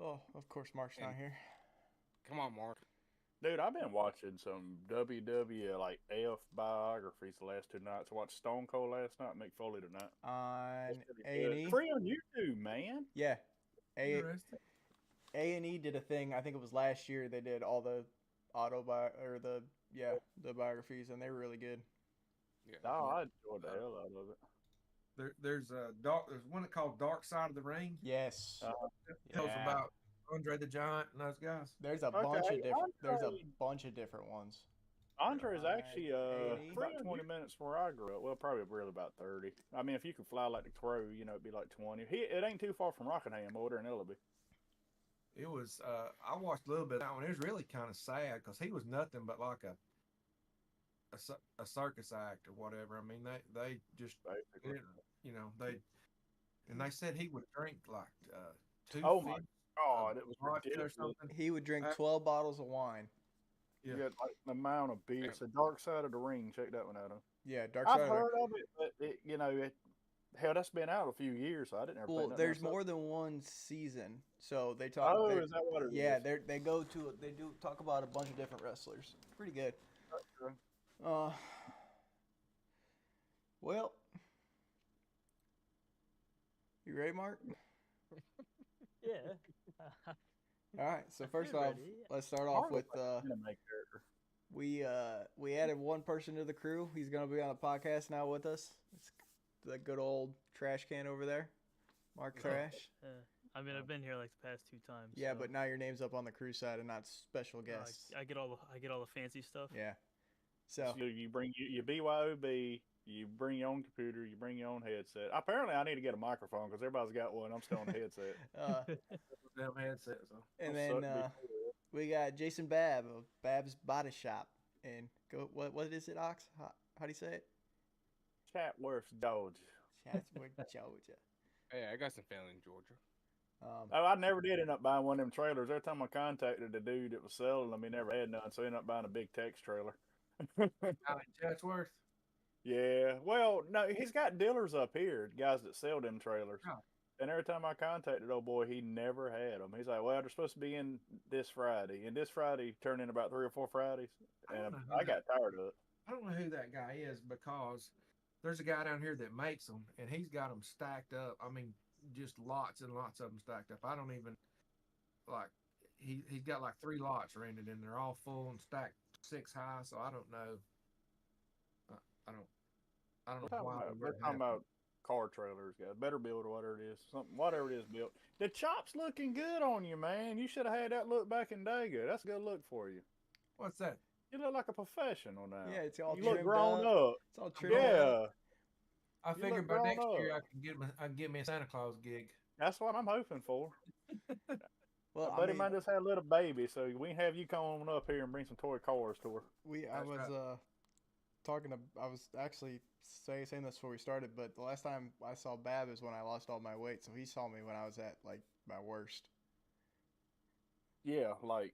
Oh, of course, Mark's not And here. come on, Mark. Dude, I've been watching some WWE like AF biographies the last 2 nights. I watched Stone Cold last night, Mick Foley tonight. That's On pretty A and good. E. Free on YouTube, man. Yeah, A Interesting. and E did a thing. I think it was last year. They did all the or the biographies, and they were really good. Yeah. Oh, I enjoyed the Uh, hell out of it. there's a dark. There's one called Dark Side of the Ring. Yes. Uh, It tells Yeah. about Andre the Giant and those guys. There's a okay, bunch of different. There's a Andre. bunch of different ones. Andre's On actually A&E. about 20 minutes from where I grew up. Well, probably really about 30. I mean, if you could fly like the crow, it'd be like 20. It ain't too far from Rockingham over there in Ellaby. It was. I watched a little bit of that one. It was really kind of sad because he was nothing but like a circus act or whatever. I mean, they just Basically. didn't, they and they said he would drink like two Oh my fifths of God, it was vodka or ridiculous. something. He would drink Uh, 12 bottles of wine. yeah, You got like the amount of beer. Yeah. It's the dark side of the ring. Check that one out. Huh? Yeah, Dark I've Side of the. heard of it, but hell, that's been out a few years, so I didn't ever think Well, nothing there's else. more than one season, so they talk. Oh, is that what it Yeah, is? they go to they do talk about a bunch of different wrestlers. Pretty good. Okay. Uh, well, you ready, Mark? Yeah. All right. So I first feel off, ready. let's start off Marvel's with like an anime character. we added one person to the crew. He's gonna be on the podcast now with us. It's the good old trash can over there, Mark Trash. I mean, I've been here like the past 2 times. Yeah, so, but now your name's up on the crew side and not special guests. I get all the fancy stuff. Yeah. So So you bring your BYOB, you bring your own computer, you bring your own headset. Apparently, I need to get a microphone because everybody's got one. I'm still on the headset. uh, damn headset. So and I'll suck then dick. we got Jason Babb of Babbs Body Shop. And go what is it, Ox? How do you say it? Chatworth, Georgia. Chatsworth, Georgia. Hey, I got some family in Georgia. Oh, I never did end up buying one of them trailers. Every time I contacted the dude that was selling them, he never had none, so I ended up buying a big text trailer. out in Chatsworth. Yeah, well, no, he's got dealers up here, guys that sell them trailers. Oh. And every time I contacted old boy, he never had them. He's like, "Well, they're supposed to be in this Friday," and this Friday turned in about 3 or 4 Fridays, I don't and know who I that- got tired of it. I don't know who that guy is because there's a guy down here that makes them and he's got them stacked up. I mean, just lots and lots of them stacked up. I don't even like he's got like 3 lots rented and they're all full and stacked 6 high. So I don't know. I don't. I don't We're know talking why. about, we're talking about car trailers, guys. Better build or whatever it is, something, whatever it is, built. The chop's looking good on you, man. You should have had that look back in Dago. That's a good look for you. What's that? You look like a professional now. Yeah, it's all you look trimmed grown up. up. It's all trimmed up. Yeah, I You figured look by grown next year up. I can get me a Santa Claus gig. that's what I'm hoping for. Well, My I buddy mean, might just had a little baby, so we can have you come on up here and bring some toy cars to her. I That's was right. I was actually saying this before we started, but the last time I saw Babb is when I lost all my weight, so he saw me when I was at like my worst. Yeah, like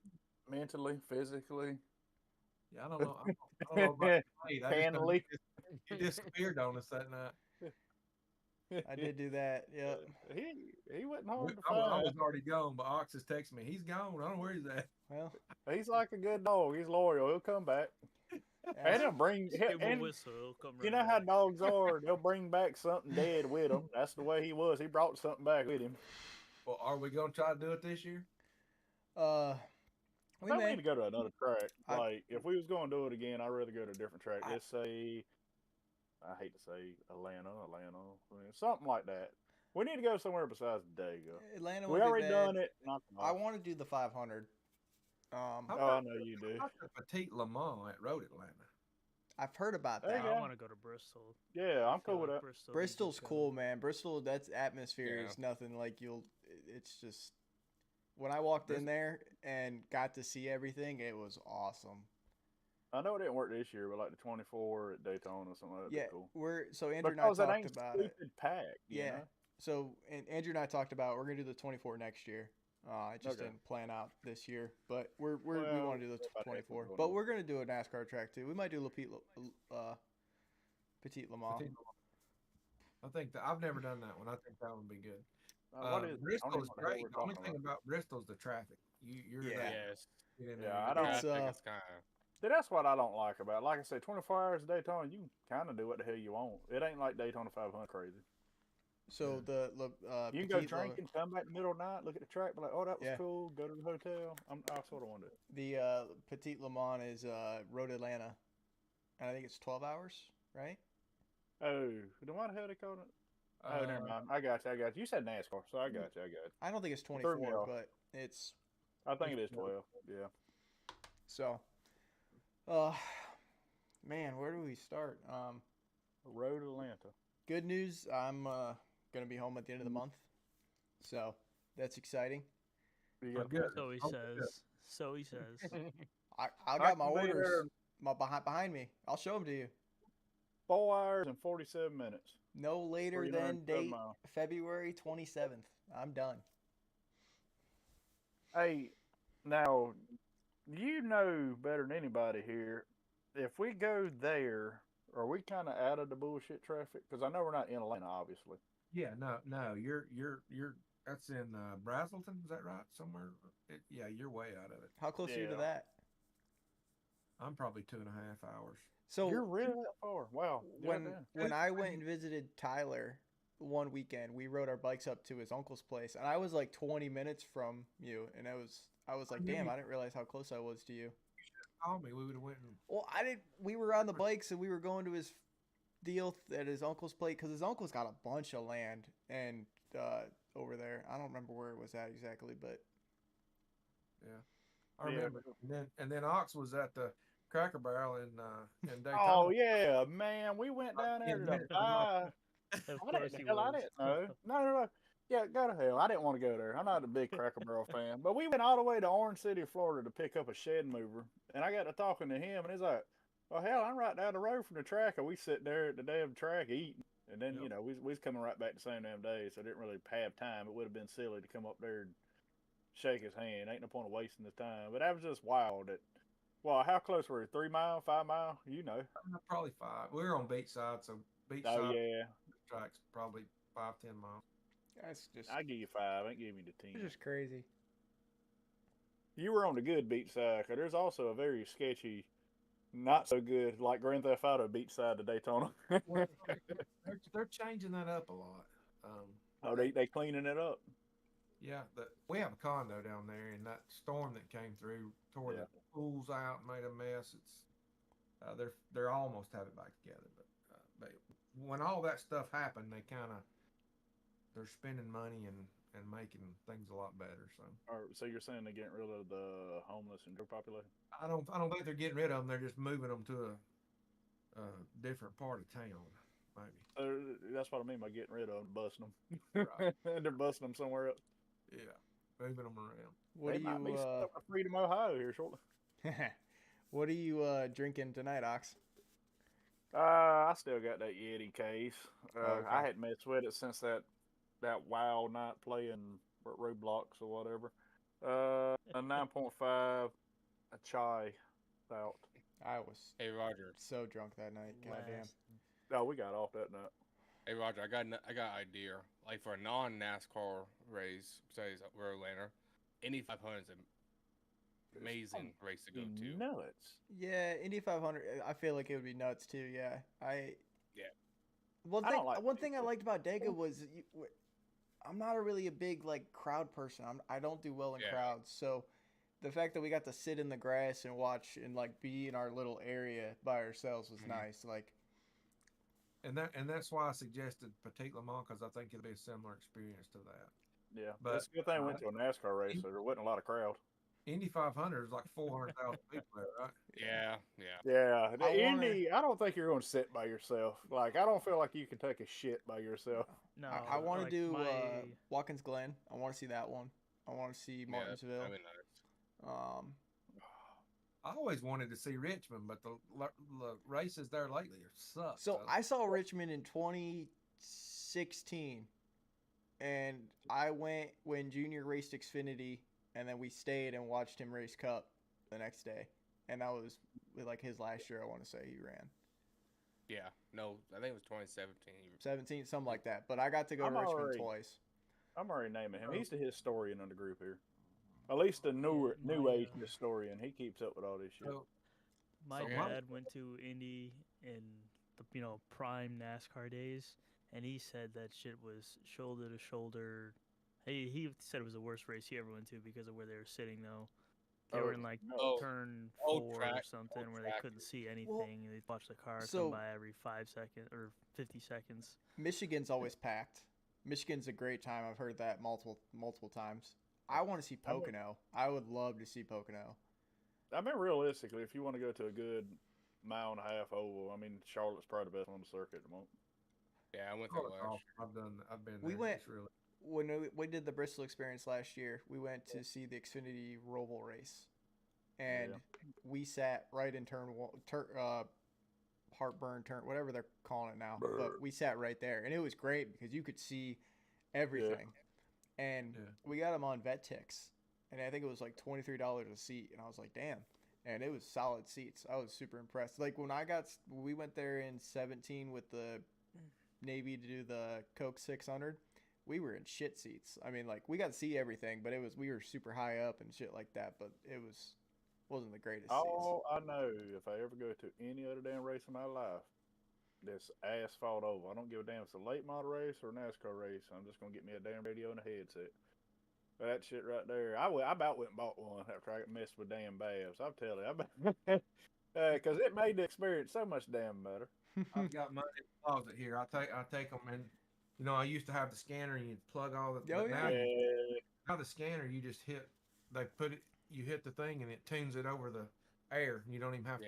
mentally, physically, Yeah, I don't know. I don't know about the weight. I just know Cannily. he disappeared on us that night. I did do that. Yep. He wasn't We- hard to I find. was already gone, but Ox has texted me. He's gone. I don't know where he's at. Well, He's like a good dog. He's loyal. He'll come back. And ask, he'll bring. Just give him a And whistle, it'll come you right know how back. dogs are. They'll bring back something dead with him. That's the way he was. He brought something back with him. Well, are we going to try to do it this year? we I need may. to go to another track. I- Like if we was going to do it again, I'd rather go to a different track. I- Let's say, I hate to say Atlanta. I mean, something like that. We need to go somewhere besides Dago. Atlanta We would be already bad. done it. Knock it I off. want to do the 500. How Oh, I about, know you do. how about the Petite Le Mans at Road Atlanta? I've heard about There you that. I go. want to go to Bristol. Yeah, I'm I feel cool with like that. Bristol Bristol's just cool, man. Bristol, that's atmosphere Yeah. is nothing like it's just when I walked in there and got to see everything, it was awesome. I know it didn't work this year, but like the 24 at Daytona or something like that'd Yeah, be cool. so Andrew and I Because it talked ain't about it. stupid packed. Yeah. know? So and Andrew and I talked about we're gonna do the 24 next year. It just Okay. didn't plan out this year, but we Well, want to do the about halfway 24. going But on. we're gonna do a NASCAR track too. We might do Petite Le Mans. Petite Le Mans. I think that I've never done that one. I think that would be good. What is it? I don't Bristol even is know what the hell great. we're The only talking thing about. about Bristol is the traffic. You're Yeah. there. Yes. Get in Yeah, there. I The don't- It's, traffic is kind of. See, that's what I don't like about it. Like I said, 24 hours of Daytona, you can kind of do what the hell you want. It ain't like Daytona 500 crazy. so You can go Petit drinking, come back in the middle of the night, look at the track, be like, oh, that was Yeah. cool, go to the hotel. I sort of want to. the Petit Le Mans is Road Atlanta, and I think it's 12 hours, right? Oh, then why the hell they called it? Oh, never mind. I got you. You said NASCAR, so I got you. I don't think it's threw me 24, off. but it's I think it is 12. Yeah. so. Man, where do we start? Road Atlanta. Good news. I'm gonna be home at the end of the month, so that's exciting. You Oh, got good. So he Oh, says. So he says. I I got my can be orders there. behind me. I'll show them to you. 4 hours and 47 minutes. No later than 307 date miles. February 27th. I'm done. Hey, now, you know better than anybody here. If we go there, are we kind of out of the bullshit traffic? Because I know we're not in Atlanta, obviously. Yeah, no. You're. That's in Brazelton. Is that right? Somewhere. Yeah, you're way out of it. How close are you to Yeah. that? I'm probably 2.5 hours. So You're really that far. Wow. when I went and visited Tyler one weekend, we rode our bikes up to his uncle's place, and I was like 20 minutes from you, and I was like, damn, I didn't realize how close I was to you. Call me. We would have went. Well, I didn't. We were on the bikes and we were going to his deal at his uncle's place because his uncle's got a bunch of land and over there. I don't remember where it was at exactly, but I Yeah. remember. And then Ox was at the Cracker Barrel in Daytona. Oh, yeah, man. We went down there Yeah, to buy. Of I course didn't, he hell, I was. didn't know. No. Yeah, go to hell. I didn't want to go there. I'm not a big Cracker Barrel fan. But we went all the way to Orange City, Florida to pick up a shed mover. And I got to talking to him, and he's like, well, hell, I'm right down the road from the track. And we sit there at the damn track eating. And then, Yep. we was coming right back the same damn day, so I didn't really have time. It would have been silly to come up there and shake his hand. Ain't no point of wasting the time. But that was just wild. Well, how close were we? 3 mile, 5 mile? You know. Probably 5. We were on beachside, so beachside Oh, yeah. track's probably 5-10 miles. that's just I give you 5. I ain't giving you the 10. it's just crazy. You were on the good beach side, 'cause there's also a very sketchy, not so good, like Grand Theft Auto beach side to Daytona. Well, they're changing that up a lot. Oh, they cleaning it up. Yeah, we have a condo down there, and that storm that came through tore Yeah. the pools out, and made a mess. It's they're almost have it back together, but when all that stuff happened, they're spending money and making things a lot better. So you're saying they're getting rid of the homeless and drug population? I don't think they're getting rid of them. They're just moving them to a different part of town, maybe. That's what I mean by getting rid of them, busting them. Right. They're busting them somewhere else. Yeah, moving them around. What They do might be you setting up a Freedom, Ohio here shortly. what are you drinking tonight, Ox? I still got that Yeti case. Okay. I hadn't messed with it since that wild night playing Roblox or whatever. A 9.5, a chai stout. I was Hey Roger. so drunk that night. Goddamn. Last. Oh, we got off that night. Hey Roger. I got an idea. Like for a non-NASCAR race, besides Road Atlanta, Indy 500 is an amazing race to go to. Nuts. Yeah, Indy 500. I feel like it would be nuts too. Yeah, Yeah. One I thing. don't like One thing I people. liked about Dega was I'm not really a big like crowd person. I don't do well in Yeah. crowds. So the fact that we got to sit in the grass and watch and like be in our little area by ourselves was Mhm. nice. Like, And that's why I suggested Petit Le Mans, because I think it'll be a similar experience to that. Yeah, But, but it's a good thing we went to a NASCAR race, so there wasn't a lot of crowd. Indy 500 is like 400,000 people there, right? Yeah. Yeah, the I wanna- Indy, I don't think you're going to sit by yourself. Like, I don't feel like you can take a shit by yourself. No. I want to like do my, Watkins Glen. I want to see that one. I want to see Martinsville. Yeah, that'd be nice. I always wanted to see Richmond, but the races there lately are suck. So I saw Richmond in 2016, and I went when Junior raced Xfinity, and then we stayed and watched him race Cup the next day, and that was like his last year. I want to say he ran Yeah. No, I think it was 2017. 17, something like that. But I got to go I'm to Richmond already- twice. I'm already naming him. He's the historian of the group here. At least the Yeah, new my, age historian. He keeps up with all this shit. So, My So my- dad went to Indy in the prime NASCAR days, and he said that shit was shoulder to shoulder. He said it was the worst race he ever went to because of where they were sitting though. They were in like Oh, turn old 4 or track, something old where they track. couldn't see anything. They'd watch the car so- come by every 5 seconds or 50 seconds. Michigan's always packed. Michigan's a great time. I've heard that multiple times. I want to see Pocono. I would love to see Pocono. I mean, realistically, if you want to go to a good mile and a half oval, I mean, Charlotte's probably the best on the circuit at the moment. Yeah, I went there Charlotte's last. awesome. I've been there. We went- It's really When we did the Bristol experience last year, we went to see the Xfinity Roval race, and we sat right in turn one, heartburn turn, whatever they're calling it now. But we sat right there, and it was great because you could see everything. And Yeah. we got them on VetTix, and I think it was like $23 a seat, and I was like, damn. And it was solid seats. I was super impressed. Like when we went there in 17 with the Navy to do the Coke 600. We were in shit seats. I mean, like we got to see everything, but we were super high up and shit like that. But wasn't the greatest All I know, if I ever go to any other damn race in my life, this asphalt oval. I don't give a damn if it's a late model race or a NASCAR race. I'm just gonna get me a damn radio and a headset. That shit right there. I about went and bought one after I messed with damn Babbs. I'm telling you, because it made the experience so much damn better. I've got mine in the closet here. I take them and I used to have the scanner and you plug all the. Oh, but yeah. now the scanner you just hit. You hit the thing and it tunes it over the air. You don't even have to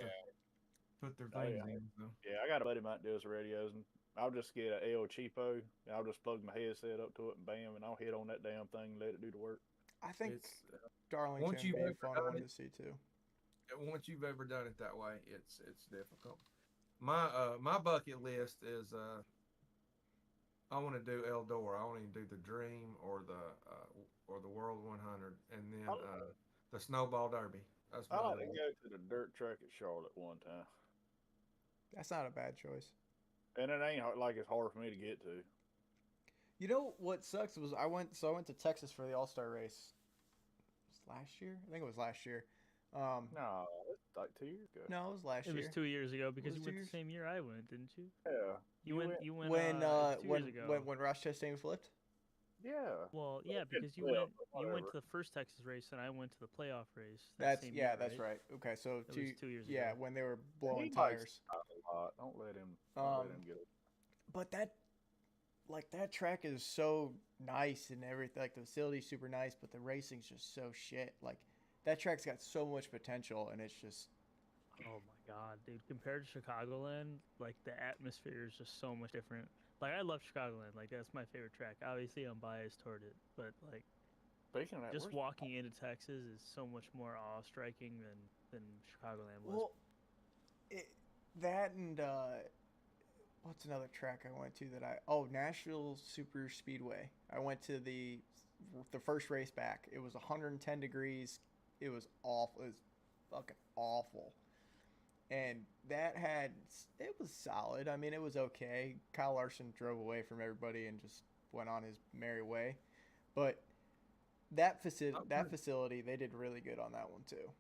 put their Oh, things yeah. in. So. Yeah, I got a buddy might do his radios, and I'll just get a El Cheapo, and I'll just plug my headset up to it, and bam, and I'll hit on that damn thing and let it do the work. I think It's Darlington once would you've be a ever fun done one it- to see too. once you've ever done it that way, it's difficult. My bucket list is I want to do Eldora. I want to do the Dream or the World 100, and then the Snowball Derby. That's my I like to list. go to the dirt track at Charlotte one time, That's not a bad choice. and it ain't like it's hard for me to get to. You know what sucks was I went to Texas for the All-Star race. Was it last year? I think it was last year. No, it's like 2 years ago. No, it was last It year. was 2 years ago because Was you it 2 went years? the same year I went, didn't you? Yeah, You went when it was 2 years ago. when Ross Chastain flipped. yeah. Well, yeah, it didn't because you flip, went but whatever. to the first Texas race and I went to the playoff race. That same year, That's right. Okay, so It was 2 years yeah, ago. when they were blowing He likes tires. a lot. Don't let him. Don't let him get it. But that track is so nice and everything. Like the facility's super nice, but the racing's just so shit. Like that track's got so much potential, and it's just Oh my god, dude! Compared to Chicagoland, like the atmosphere is just so much different. Like I love Chicagoland, like that's my favorite track. Obviously, I'm biased toward it, but like Speaking of that, just where's- walking into Texas is so much more awe-striking than Chicagoland was. well, that and what's another track I went to that Nashville Super Speedway. I went to the first race back. It was 110 degrees. It was awful. It was fucking awful. And it was solid. I mean, it was okay. Kyle Larson drove away from everybody and just went on his merry way. But that facility, they did really good on that one too.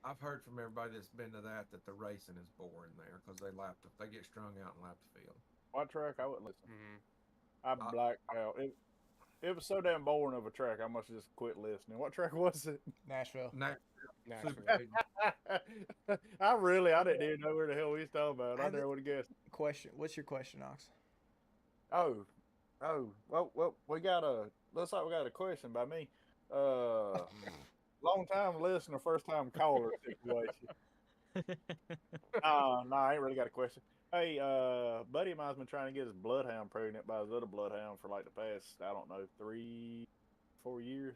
I've heard from everybody that's been to that the racing is boring there because they get strung out and lap the field. what track? I wouldn't listen. Mm-hmm. I blacked out. It was so damn boring of a track. I must just quit listening. What track was it? Nashville. Nashville. I didn't even know where the hell we was talking about. I I never would have guessed. Question. What's your question, Ox? Oh, well, looks like we got a question by me. Long time listener, first time caller situation. No, I ain't really got a question. Hey, buddy of mine's been trying to get his bloodhound pregnant by his other bloodhound for like the past, I don't know, 3-4 years.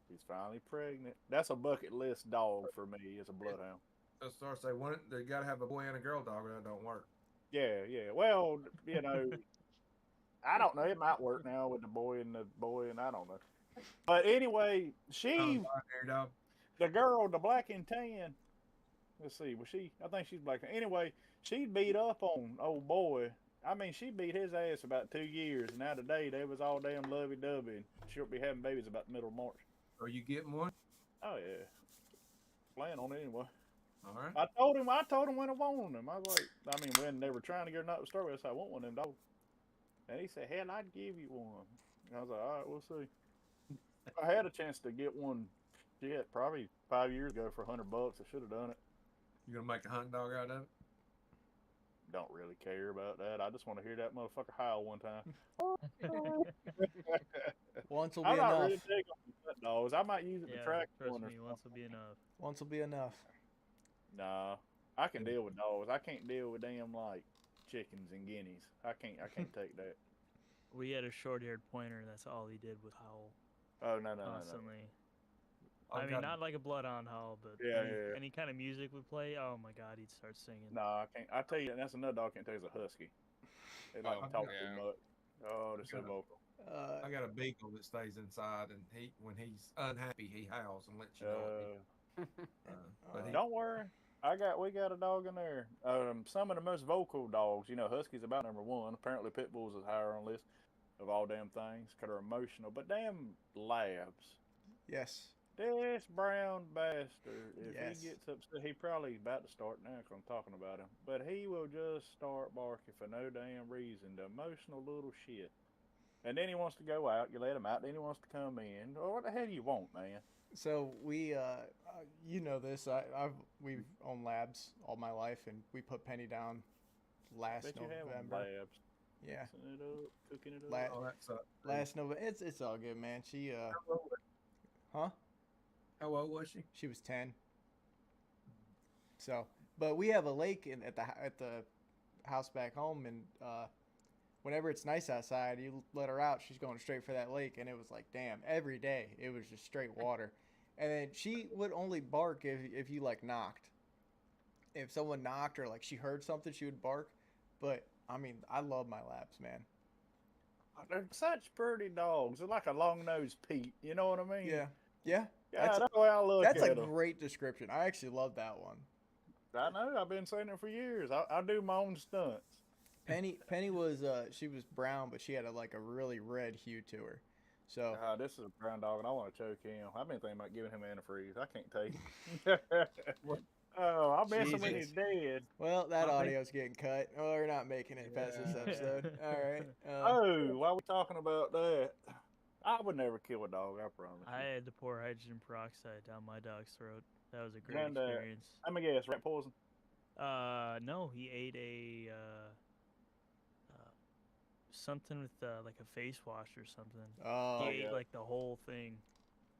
He's finally pregnant. That's a bucket list dog for me. It's a bloodhound. Let's start say one. They got to have a boy and a girl dog, or that don't work. Yeah. Well, I don't know. It might work now with the boy, and I don't know. But anyway, Binary dog. the girl, the black and tan. Let's see, was she? I think she's black. Anyway, she beat up on old boy, I mean, she beat his ass about 2 years, and now today they was all damn lovey-dovey, and she'll be having babies about the middle of March. Are you getting one? Oh yeah, plan on it anyway. All right. I told him when I wanted them. I was like, I mean, when they were trying to get her not to start with, I said, I want one of them dogs. And he said, hell, I'd give you one. And I was like, all right, we'll see. I had a chance to get one, shit, probably 5 years ago for $100. I should have done it. You gonna make a hunt dog out of it? Don't really care about that. I just want to hear that motherfucker howl one time. Once will be I'm not enough. really big on hunt dogs. I might use it to Yeah, track trust one or me, once will be enough. Once will be enough. Nah, I can deal with dogs. I can't deal with damn like chickens and guineas. I can't take that. We had a short-haired pointer. That's all he did with howl Oh no. constantly. I've I mean, got- not like a bloodhound howl, but Yeah, any, yeah. any kind of music we play. Oh my God, he'd start singing. Nah, I can't. I tell you, that's another dog I can't take is a husky. They like Oh, talk yeah. too much. Oh, they're so Yeah. vocal. I got a beagle that stays inside, and when he's unhappy, he howls and lets you know. But he, Don't worry. We got a dog in there. Some of the most vocal dogs, Husky's about number one. Apparently Pit Bulls is higher on the list of all damn things because they're emotional. But damn labs. Yes. This brown bastard, if Yes. he gets upset, he probably about to start now because I'm talking about him. But he will just start barking for no damn reason. The emotional little shit. And then he wants to go out. You let him out. Then he wants to come in. Oh, what the hell do you want, man? So we, you know this. We've owned labs all my life, and we put Penny down last Bet you have November. labs. Yeah, Mixing it up, cooking it up. La- oh, that's last November. It's all good, man. She huh? How old was she? She was 10. So, but we have a lake at the house back home, and whenever it's nice outside, you let her out, she's going straight for that lake, and it was like, damn, every day it was just straight water. And then she would only bark if you like knocked. If someone knocked or like she heard something, she would bark. But I mean, I love my labs, man. They're such pretty dogs. They're like a long-nosed Pete. You know what I mean? Yeah, yeah. Yeah, That's that's the way I look That's a at them. great description. I actually love that one. I know. I've been saying it for years. I do my own stunts. Penny was she was brown, but she had a really red hue to her. So This is a brown dog, and I want to choke him. I've been thinking about giving him antifreeze. I can't take it. Oh, I'll miss him when he's dead. well, that I think- audio's getting cut. Oh, we're not making it past this Yeah. episode. All right. Oh, while we're talking about that, I would never kill a dog. I promise. I had to pour hydrogen peroxide down my dog's throat. That was a great And, experience. Let me guess, rat poison. No, he ate a something with like a face wash or something. Oh, He ate yeah. like the whole thing.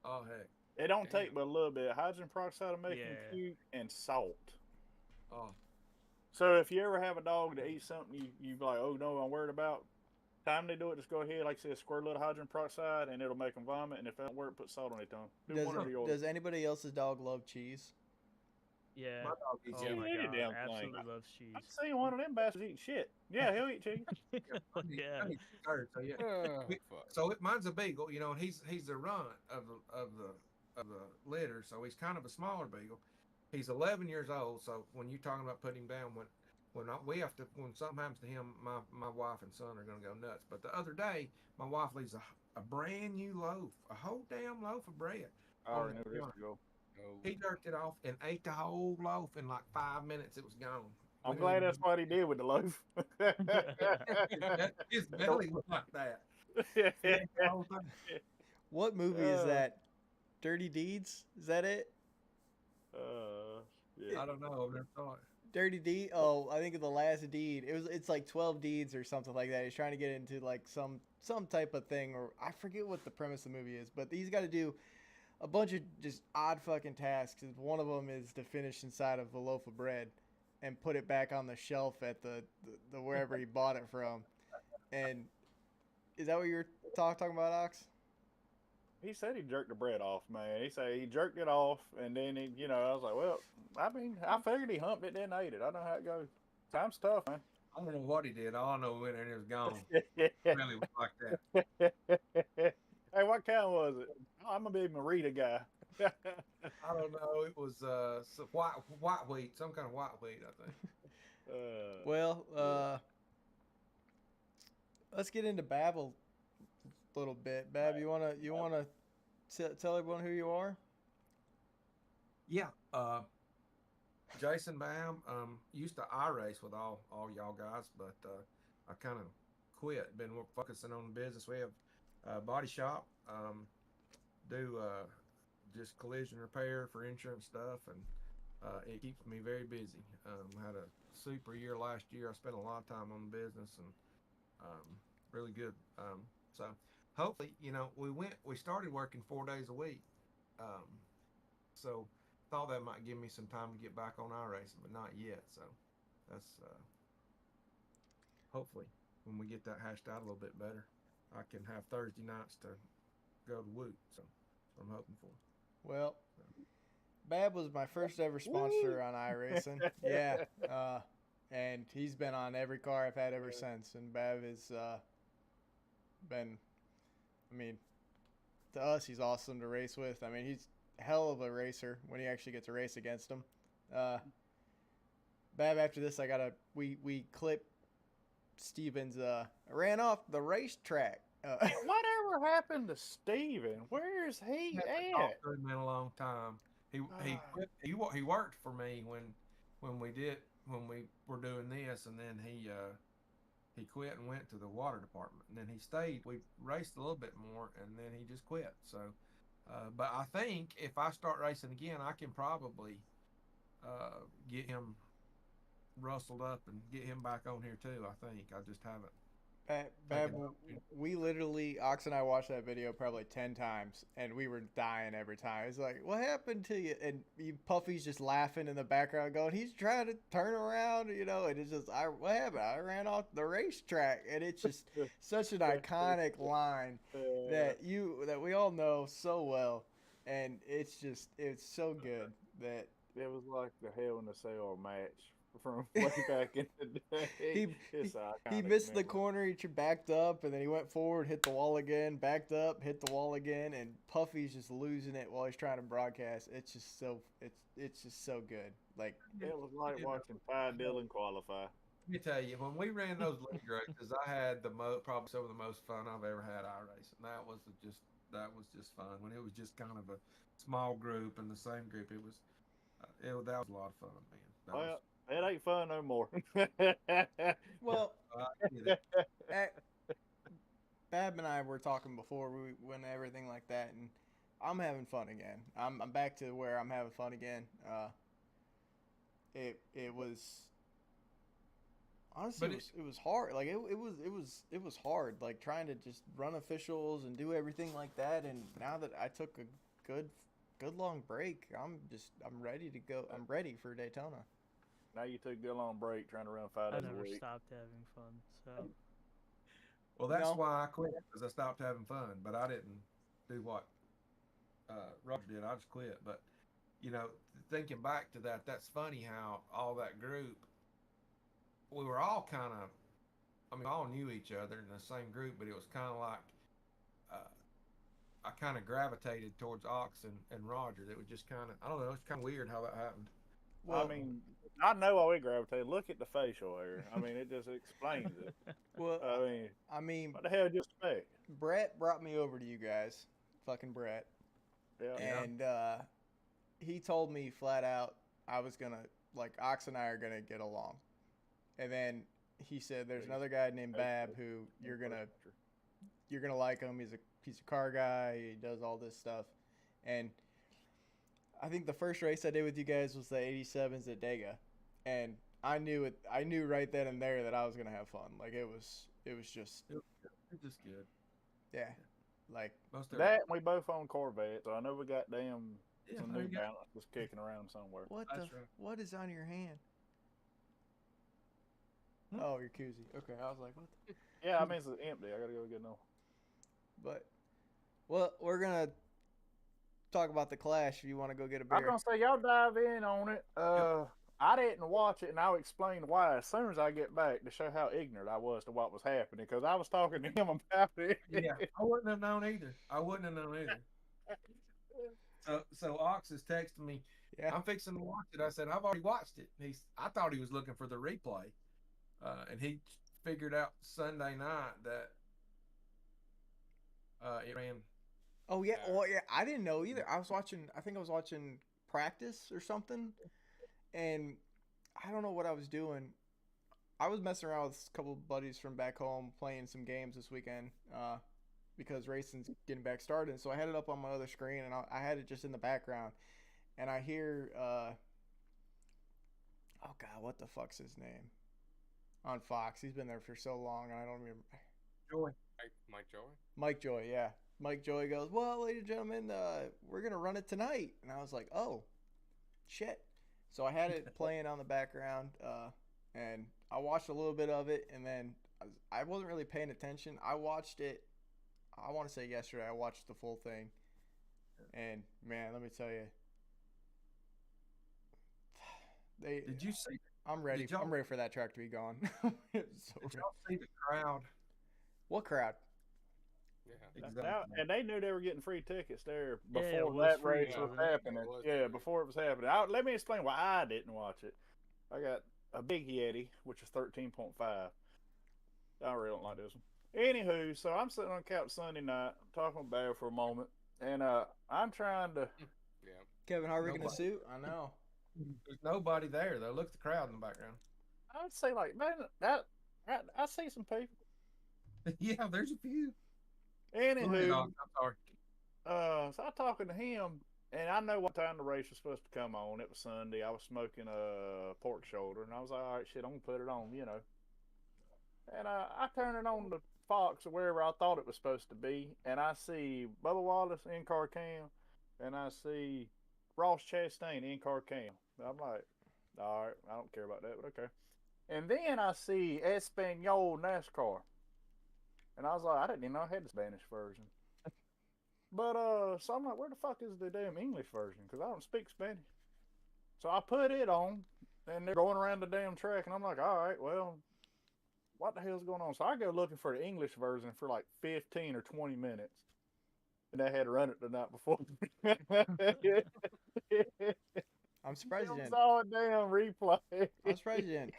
Oh heck. It don't take Damn. but a little bit. Hydrogen peroxide will make him Yeah. puke, and salt. Oh, So if you ever have a dog that eats something you like, oh no, I'm worried about. Time they do it, just go ahead, like I said, squirt a little hydrogen peroxide, and it'll make them vomit. And if that don't work, put salt on their tongue. Do one or the other. does anybody else's dog love cheese? Yeah. my dog eats Oh Yeah, my any god, damn thing. absolutely loves cheese. I've seen one of them bastards eat shit. Yeah, he'll eat cheese. Yeah. So yeah. Oh, fuck. So mine's a beagle, and he's the runt of the litter, so he's kind of a smaller beagle. He's 11 years old, so when you're talking about putting him down, when something happens to him, my wife and son are gonna go nuts. But the other day, my wife leaves a brand new loaf, a whole damn loaf of bread. I already knew this to go. Oh. He jerked it off and ate the whole loaf in like 5 minutes. It was gone. I'm glad that's what he did with the loaf. His belly was like that. He ate the whole thing. What movie is Uh. that? Dirty Deeds? Is that it? Yeah. I don't know. I've never saw it. Dirty Deed? Oh, I think of the last deed. It's like 12 deeds or something like that. He's trying to get into like some type of thing, or I forget what the premise of the movie is, but he's got to do a bunch of just odd fucking tasks. And one of them is to finish inside of a loaf of bread and put it back on the shelf at the wherever he bought it from. And is that what you're talking about, Ox? He said he jerked the bread off, man. He said he jerked it off, and then I was like, well, I figured he humped it, then ate it. I know how it goes. Time's tough, man. I don't know what he did. All I know went in and it was gone. Belly was like that. Hey, what kind was it? Oh, I'm a big Merita guy. I don't know. It was some white wheat, some kind of white wheat, I think. Well, let's get into Babb a little bit. Babb, you wanna tell everyone who you are? Yeah. Jason Babb, used to iRace with all y'all guys, but I kind of quit. Been focusing on the business. We have a body shop, do just collision repair for insurance stuff, and it keeps me very busy. Had a super year last year. I spent a lot of time on the business and really good. So hopefully, we started working 4 days a week. So thought that might give me some time to get back on iRacing, but not yet. So that's hopefully when we get that hashed out a little bit better, I can have Thursday nights to go to Woot. So that's what I'm hoping for. Well, Babb was my first ever sponsor on iRacing. Yeah. And he's been on every car I've had ever since. And Babb has been, I mean, to us, he's awesome to race with. I mean, he's a hell of a racer when he actually gets to race against him. Babb, after this, we clip Steven's, ran off the racetrack. Whatever happened to Steven? Where's he I haven't at? talked to him in a long time. He worked for me when we were doing this, and then he quit and went to the water department, and then he stayed. We raced a little bit more, and then he just quit. So, but I think if I start racing again, I can probably get him rustled up and get him back on here too. I think I just haven't. Babb, we literally, Ox and I watched that video probably 10 times, and we were dying every time. It's like, what happened to you? And Puffy's just laughing in the background going, he's trying to turn around, and it's just, what happened? I ran off the racetrack. And it's just such an iconic line that we all know so well. And it's so good that it was like the Hell in a Cell match from way back in the day. He missed the corner, he backed up, and then he went forward, hit the wall again, backed up, hit the wall again, and Puffy's just losing it while he's trying to broadcast. It's just so good. Like, it was like watching Ty Dillon qualify. Let me tell you, when we ran those league races, I had probably some of the most fun I've ever had iRacing. That was just fun. When it was just kind of a small group and the same group, that was a lot of fun, man. It ain't fun no more. Well, Babb and I were talking before we went everything like that, and I'm having fun again. I'm back to where I'm having fun again. It was honestly it was hard. Like it was hard. Like trying to just run officials and do everything like that. And now that I took a good long break, I'm ready to go. I'm ready for Daytona. Now you took a good long break trying to run 5 days a week. I never stopped having fun. So. Well, that's why I quit, because I stopped having fun. But I didn't do what Roger did. I just quit. But thinking back to that, that's funny how all that group, we were all kind of, all knew each other in the same group, but it was kind of like I kind of gravitated towards Ox and Roger. It was just kind of, I don't know, it's kind of weird how that happened. Well, I know why we gravitated. Look at the facial hair. It just explains it. Well, what the hell did you expect? Brett brought me over to you guys. Fucking Brett. Yeah. And he told me flat out I was going to, Ox and I are going to get along. And then he said there's another guy named Babb who you're going to like him. He's a piece of car guy. He does all this stuff. And I think the first race I did with you guys was the 87s at Dega, and I knew right then and there that I was gonna have fun. Like it was just good. Yeah, like that. We both own Corvette, so I know we got some New Balance just kicking around somewhere. What is on your hand? Oh, your koozie. Okay, I was like, what? Yeah, it's empty. I gotta go get no. But we're gonna talk about the Clash if you want to go get a beer. I'm gonna say y'all dive in on it. I didn't watch it, and I'll explain why as soon as I get back to show how ignorant I was to what was happening, because I was talking to him about it. Yeah, I wouldn't have known either. So Ox is texting me. Yeah. I'm fixing to watch it. I said, I've already watched it. I thought he was looking for the replay, and he figured out Sunday night that it ran. Oh yeah, well yeah, I didn't know either. I think I was watching practice or something, and I don't know what I was doing. I was messing around with a couple of buddies from back home playing some games this weekend because racing's getting back started. So I had it up on my other screen and I had it just in the background, and I hear oh god, what the fuck's his name on Fox? He's been there for so long, and I don't remember. Joy. Mike Joy. Mike Joy, yeah. Mike Joy goes, well, ladies and gentlemen, we're going to run it tonight. And I was like, oh, shit. So I had it playing on the background, and I watched a little bit of it, and then I wasn't really paying attention. I watched it, I want to say yesterday, I watched the full thing. And, man, let me tell you. Did you see? I'm ready. I'm ready for that track to be gone. Did y'all see the crowd? What crowd? Yeah. Exactly. And they knew they were getting free tickets there Yeah, it before was that free, race was wasn't it? happening. It was Yeah, free. before it was happening. Let me explain why I didn't watch it. I got a big Yeti, which is 13.5. I really don't like this one. Anywho, so I'm sitting on the couch Sunday night talking with Babb for a moment, and I'm trying to. Yeah. Kevin Harvick in a Nobody. suit? I know. There's nobody there though. Look at the crowd in the background. I'd say like, man, that I see some people. Yeah, there's a few. Anywho, I'm sorry. so I'm talking to him, and I know what time the race was supposed to come on. It was Sunday. I was smoking a pork shoulder, and I was like, all right, shit, I'm gonna put it on, you know. And I turn it on the Fox or wherever I thought it was supposed to be, and I see Bubba Wallace in-car cam, and I see Ross Chastain in-car cam. I'm like, all right, I don't care about that, but okay. And then I see Espanol NASCAR, and I was like, I didn't even know I had the Spanish version. But so I'm like, where the fuck is the damn English version? Because I don't speak Spanish. So I put it on, and they're going around the damn track, and I'm like, all right, well, what the hell's going on? So I go looking for the English version for like 15 or 20 minutes. And they had run it the night before. I'm surprised you didn't. Saw a damn replay. I'm surprised you didn't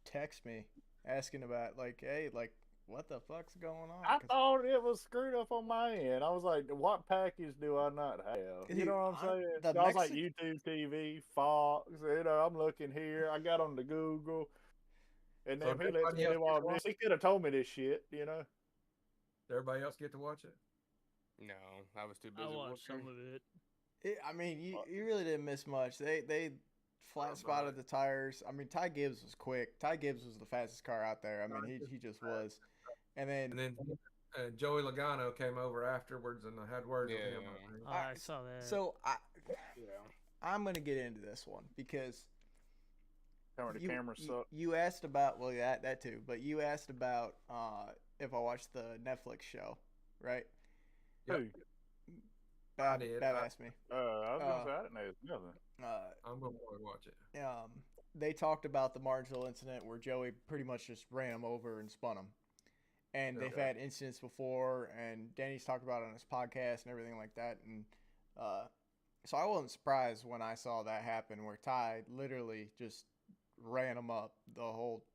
text me asking about, like, hey, like, what the fuck's going on? I thought it was screwed up on my end. I was like, what package do I not have? You know what I'm saying? the So I was like, YouTube TV, Fox, you know, I'm looking here. I got on the Google. And then he lets me do all this. He could have told me this shit, you know. Did everybody else get to watch it? No, I was too busy. I watched some of it. I mean, you really didn't miss much. They flat spotted the tires. I mean, Ty Gibbs was quick. Ty Gibbs was the fastest car out there. I mean, he just was. And then Joey Logano came over afterwards and I had words with him. I saw that. So I'm gonna get into this one because The camera sucked. you asked about that too, but you asked about if I watched the Netflix show, right? Who? Babb did. asked me. I was gonna say I didn't know nothing. I'm gonna watch it. They talked about the Martinsville incident where Joey pretty much just ran him over and spun him. And they've had incidents before, and Danny's talked about it on his podcast and everything like that. And so I wasn't surprised when I saw that happen, where Ty literally just ran him up the whole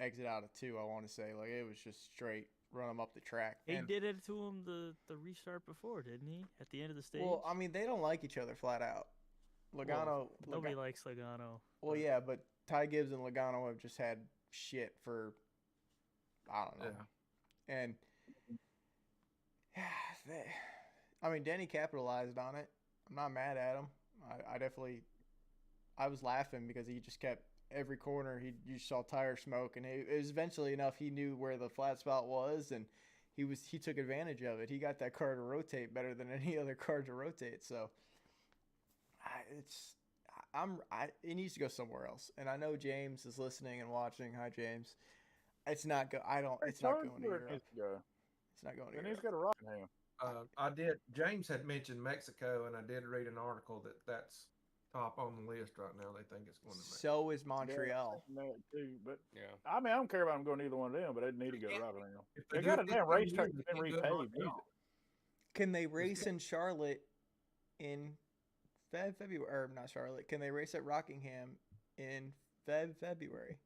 exit out of 2. I want to say, like, it was just straight run him up the track. He did it to him the restart before, didn't he? At the end of the stage. Well, I mean, they don't like each other flat out. Nobody likes Logano. Well, yeah, but Ty Gibbs and Logano have just had shit for, I don't know. Yeah. And I mean, Denny capitalized on it. I'm not mad at him. I was laughing because he just kept every corner. You saw tire smoke, and it was eventually enough. He knew where the flat spot was, and he took advantage of it. He got that car to rotate better than any other car to rotate. So it needs to go somewhere else. And I know James is listening and watching. Hi, James. It's not going to Europe. It's not going to Europe. And he's got a rocket hand. I did. James had mentioned Mexico, and I did read an article that's top on the list right now. They think it's going to Mexico. So is Montreal. Yeah, too, but Yeah. I mean, I don't care about them going to either one of them, but they need to go to Rotterdam. They got a damn racetrack that's been repaved. Can they race in Charlotte in February? Or not Charlotte. Can they race at Rockingham in February?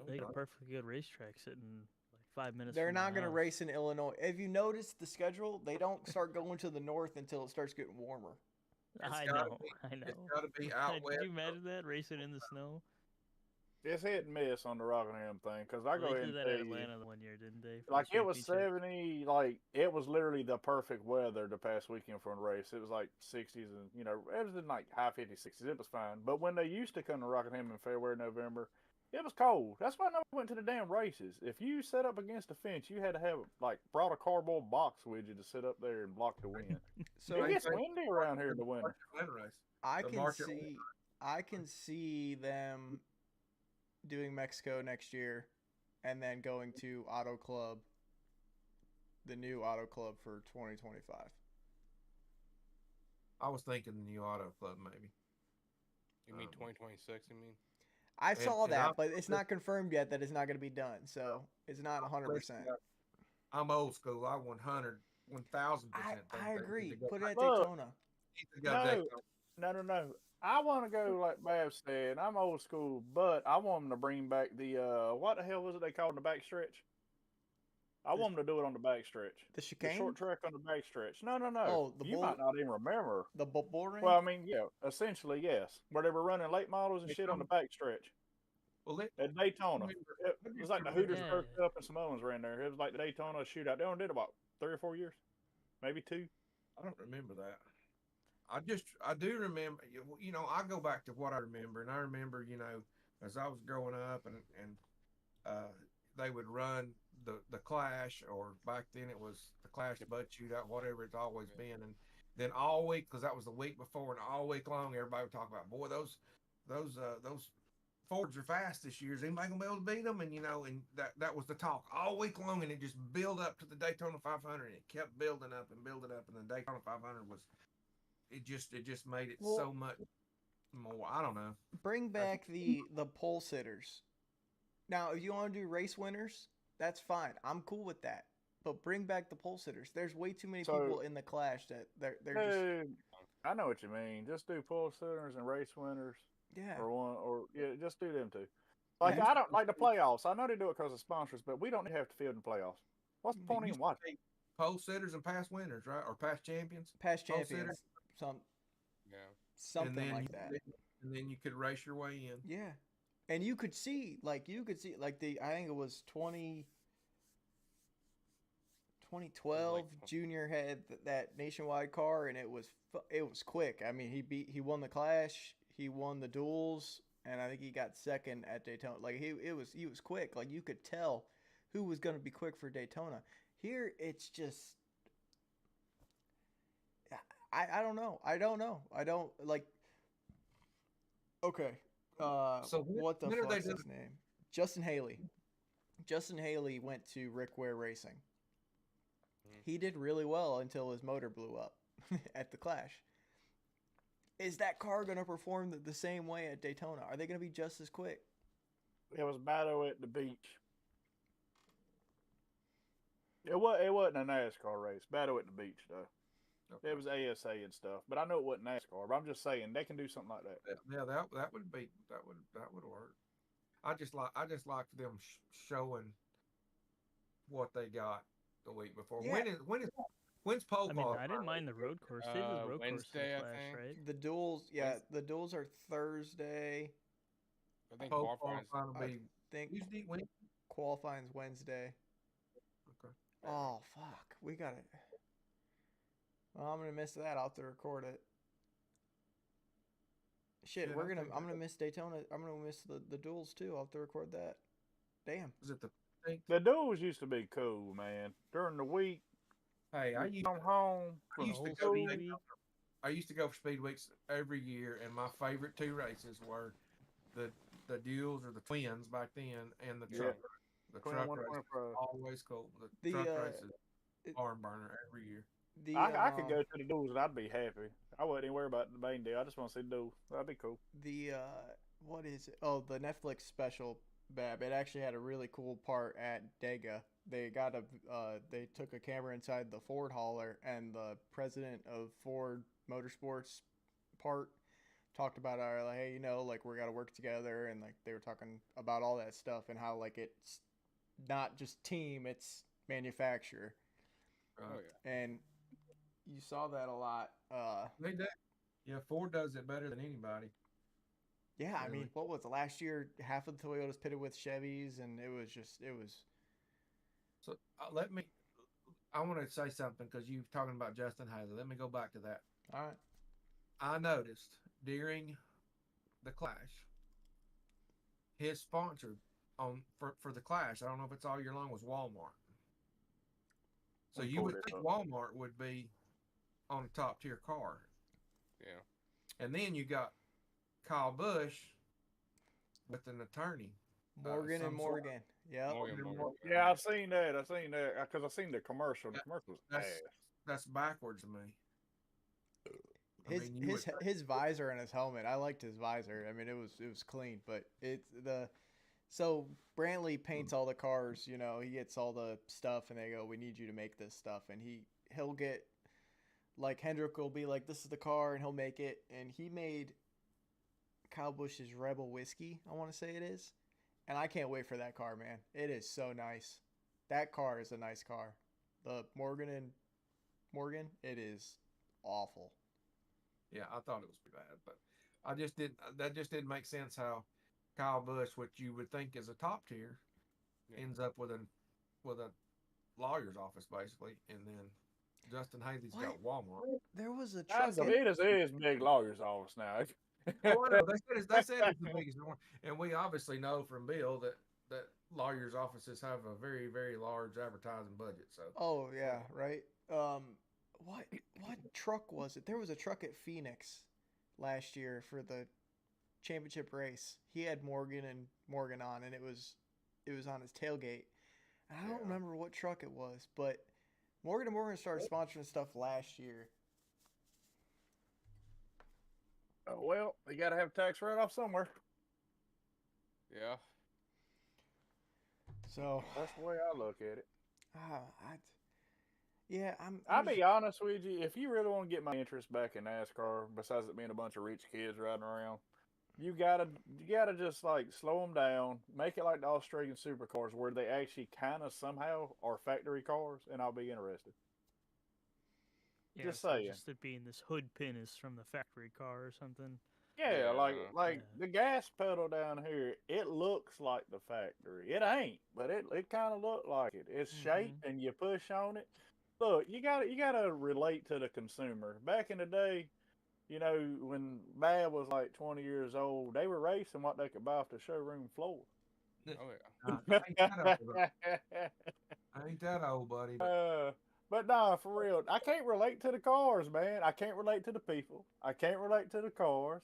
They got a perfectly good racetrack sitting like 5 minutes. They're from my not going to house. race in Illinois. If you notice the schedule, they don't start going to the north until it starts getting warmer. I gotta know. I know. It's got to be out Could west. you imagine that racing in the snow? It's hit and miss on the Rockingham thing because I Well, go they ahead did and that tell at you, Atlanta one year, didn't they? For like the it was championship? 70, like it was literally the perfect weather the past weekend for a race. It was like 60s and it was in like high 50s, 60s. It was fine. But when they used to come to Rockingham in February, November, it was cold. That's why I never went to the damn races. If you set up against a fence, you had to have like brought a cardboard box with you to sit up there and block the wind. So It gets windy around here in the winter. Atlanta race. I the can March at see, I can see them doing Mexico next year, and then going to Auto Club, the new Auto Club for 2025. I was thinking the new auto club maybe. You mean 2026? You mean? I saw and that, I'm- but it's not confirmed yet that it's not going to be done. So it's not 100%. I'm old school. I 100, 1000%. I agree. Put it at Look, Daytona. No. I want to go like Babb said. I'm old school, but I want them to bring back the what the hell was it they called the back stretch? I want them to do it on the back stretch. The The chicane? short track on the back stretch. No. Oh, the you bull, might not even remember. the bull ring? Well, I mean, yeah, essentially, yes. Where they were running late models and shit on the back stretch. Well, At Daytona. It was like the Hooters Yeah. Turf Cup and Samoans ran there. It was like the Daytona shootout. They only did about 3 or 4 years. Maybe 2. I don't remember that. I do remember, I go back to what I remember, and I remember, as I was growing up, and they would run the Clash, or back then it was the Clash Butt Shootout, whatever it's always been, and then all week, because that was the week before, and all week long, everybody would talk about, boy, those Fords are fast this year. Is anybody gonna be able to beat them? And and that was the talk all week long, and it just built up to the Daytona 500, and it kept building up, and the Daytona 500 was. It just made it so much more. I don't know. Bring back the pole sitters. Now, if you want to do race winners, that's fine. I'm cool with that. But bring back the pole sitters. There's way too many people in the Clash that they're just. Dude, I know what you mean. Just do pole sitters and race winners. Yeah. Just do them too. Like I don't like the playoffs. I know they do it because of sponsors, but we don't have to field in the playoffs. What's the point in watching? Pole sitters and past winners, right? Or past champions. Past Pole champions. sitters. Something like that. And then you could race your way in. Yeah. And you could see I think it was 2012 Junior had that nationwide car, and it was quick. I mean, he won the Clash, he won the duels, and I think he got second at Daytona. Like he was quick. Like you could tell who was going to be quick for Daytona. Here it's just I don't know. I don't like. Okay. So what the when are they fuck's his name? Justin Haley. Justin Haley went to Rick Ware Racing. He did really well until his motor blew up at the Clash. Is that car going to perform the same way at Daytona? Are they going to be just as quick? It was battle at the beach. It wasn't a NASCAR race. Battle at the beach though. Okay. It was ASA and stuff, but I know it wasn't NASCAR. But I'm just saying they can do something like that. Yeah, that would work. I just like them showing what they got the week before. Yeah. When's pole? I mean, I didn't mind the road course. They did the road Wednesday, course in the Clash, right? The duels, the duels are Thursday. I think qualifying will be Tuesday. Qualifying's Wednesday. Okay. Oh fuck, we got it. Well, I'm gonna miss that. I'll have to record it. Shit, Yeah, I'm gonna miss Daytona. I'm gonna miss the duels too. I'll have to record that. Damn. Is it the duels used to be cool, man. During the week. Hey, I used to come home. I used to go for Speed Weeks every year, and my favorite 2 races were the duels or the twins back then, and the truck. The truck race always cool. The truck race is arm burner every year. I could go to the duels and I'd be happy. I wouldn't even worry about the main deal. I just want to see the duels. That'd be cool. What is it? Oh, the Netflix special, Babb. It actually had a really cool part at Dega. They took a camera inside the Ford hauler, and the president of Ford Motorsports part talked about our like, hey, like we got to work together, and like they were talking about all that stuff and how like it's not just team, it's manufacturer, Oh Right. yeah. and you saw that a lot. They do. Yeah, Ford does it better than anybody. Yeah, I mean, Really? what was the last year? Half of the Toyotas pitted with Chevys, and it was. So I want to say something because you're talking about Justin Haley. Let me go back to that. All right. I noticed during the Clash, his sponsor for the Clash, I don't know if it's all year long, was Walmart. So Let me you pull would this think up. Walmart would be on a top tier car. Yeah. And then you got Kyle Busch with an attorney. Morgan and some sort Morgan. Yep. Morgan. Yeah, I've seen that. Because I've seen the commercial. The commercial's That's ass. that's backwards to me. I His mean, you would his visor and his helmet. I liked his visor. I mean, it was clean, but it's the so Brantley paints all the cars. He gets all the stuff, and they go, "We need you to make this stuff," and he'll get like Hendrick will be like, "This is the car," and he'll make it, and he made Kyle Busch's Rebel Whiskey. I want to say it is, and I can't wait for that car, man. It is so nice. That car is a nice car. The Morgan and Morgan, it is awful. Yeah, I thought it was pretty bad, but I just did. That just didn't make sense how Kyle Busch, what you would think is a top tier, Yeah. ends up with a lawyer's office basically, and then Justin Haley's got Walmart. There was a truck. That's it is big lawyer's office now. Oh, I know. They said it's the biggest one, and we obviously know from Bill that lawyers' offices have a very very large advertising budget. So Oh yeah, right. What truck was it? There was a truck at Phoenix last year for the championship race. He had Morgan and Morgan on, and it was on his tailgate. And I don't Yeah. remember what truck it was, but Morgan and Morgan started sponsoring stuff last year. Oh, well, you got to have a tax write-off somewhere. Yeah. So, That's the way I look at it. I yeah, I'll be honest with you. If you really want to get my interest back in NASCAR, besides it being a bunch of rich kids riding around, you gotta just like slow them down, make it like the Australian supercars where they actually kind of somehow are factory cars, and I'll be interested. Yeah, Just so saying. just it being this hood pin is from the factory car or something. Yeah, like Yeah. Yeah. the gas pedal down here, it looks like the factory. It ain't, but it kind of look like it. It's shaped, and you push on it. Look, you gotta relate to the consumer. Back in the day, when Babb was like 20 years old, they were racing what they could buy off the showroom floor. Oh yeah. I ain't that old. I ain't that old, buddy. But But nah, for real, I can't relate to the cars, man. I can't relate to the people. I can't relate to the cars.